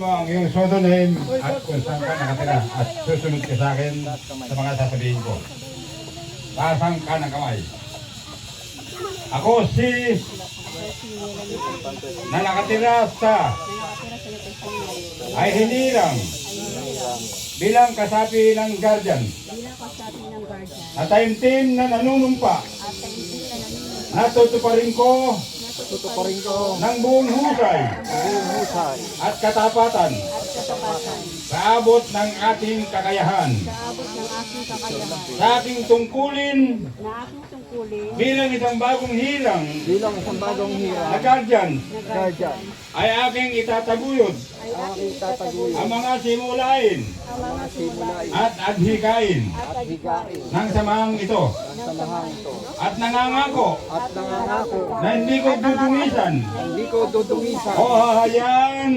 mo ang iyong pseudonym at kung saan ka nakatira at susunod ka sa akin sa mga sasabihin ko. Pasang ka ng kamay. Ako si na nakatira sa ay hinirang bilang kasapi ng guardian na taimtim na nanunumpa natutuparin ko ng buong husay at katapatan sa abot ng ating kakayahan sa aking tungkulin bilang isang bagong hirang na guardian ay aking itataguyod ang mga simulain at adhikain ng samahang ito at nangangako na hindi ko dudungisan o hahayaan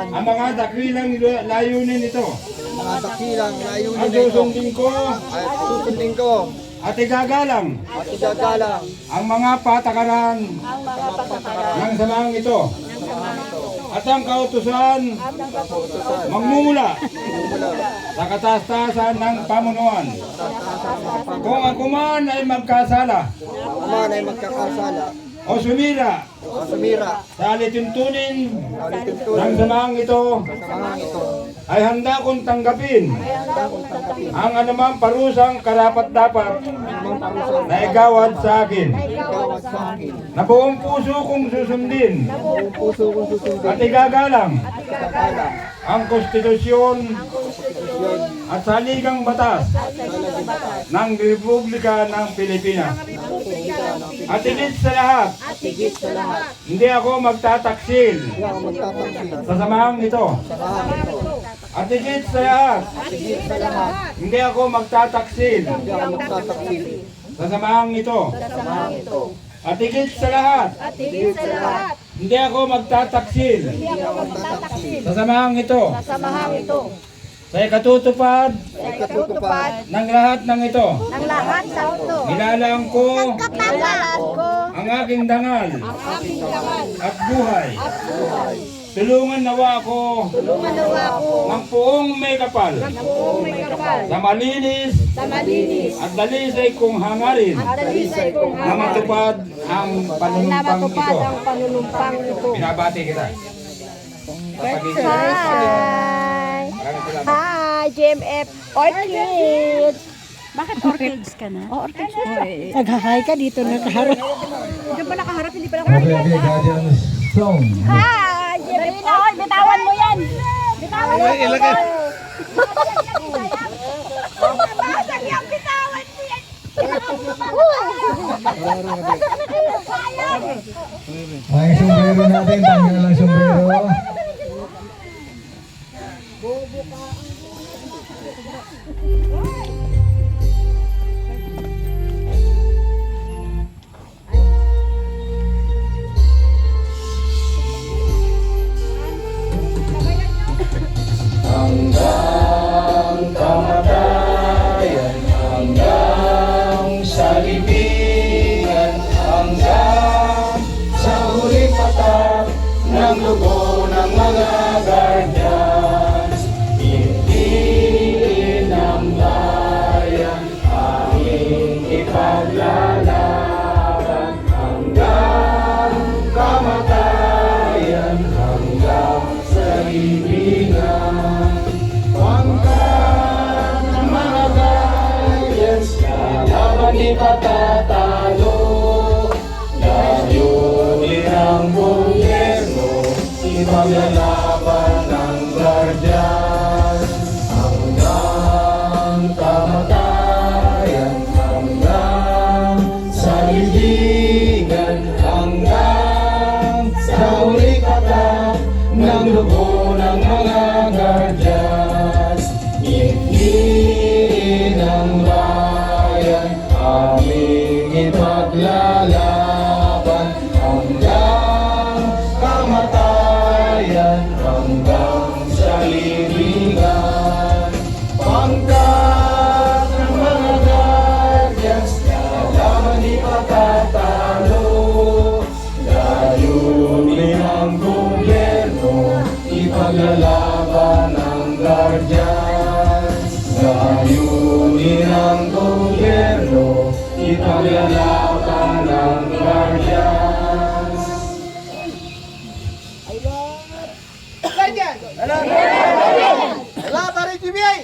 ang mga dakilang layunin ito at susundin ko at igagalang ang mga patakaran ng samahang ito at ang kautusan magmumula sa kataas-taasan ng pamunuan. Kung ako man ay magkasala o sumira sa alituntunin ng samahang ito, ay handa kong tanggapin ang anumang parusang karapat-dapat na igawad sa akin, na buong puso kong susundin at igagalang ang konstitusyon at saligang batas ng Republika ng Pilipinas. At higit sa lahat, hindi ako magtataksil sa samahang ito. At higit sa lahat, hindi ako magtataksil sa samahang ito. At higit sa lahat, hindi ako magtataksil sa samahang ito. Sa ikatutupad ng lahat ng ito, nilalaan ko ang aking dangal at buhay. Tulungan nawa ako ng puong may kapal sa malinis at dalisay kong hangarin na matupad ang panunumpang ito. Binabati kita. Hi, GMF Orchids! Bakit orchids ka na? Oh, orchids. Nag-hi ka dito, nakaharap. Diyan pa nakaharap, hindi pa Okay, Guardian Song. Hi, GMF Orchids! Bitawan mo yan! Bitawan mo yan! Basag yung bitawan mo yan! Ang sombrero natin, tanggal ang sombrero. Hanggang kamatayan, hanggang sa libingan, hanggang sa huli patak ng dugo ng mga guardians. Piliin ang bayan, aming ipaglalaban hanggang kamatayan, hanggang sa libingan. Pangkat ng mga guardians, kalaban di patatalo. Layunin ang gobyerno, ipaglalaban ng guardians. Hanggang kamatayan, hanggang sa libingan, hanggang sa huli patak ng dugo ng mga guardians. Ihiin ang bayan, aming ipaglalaban hanggang kamatayan, hanggang sa libingan. Pangkat ng mga guardians, kalaban di patatalo. Layunin ang gobyerno, Ipaglalaban ng Guardians, layunin ng gobyerno. Ipaglalaban ng Guardians. Wala, pare GBA!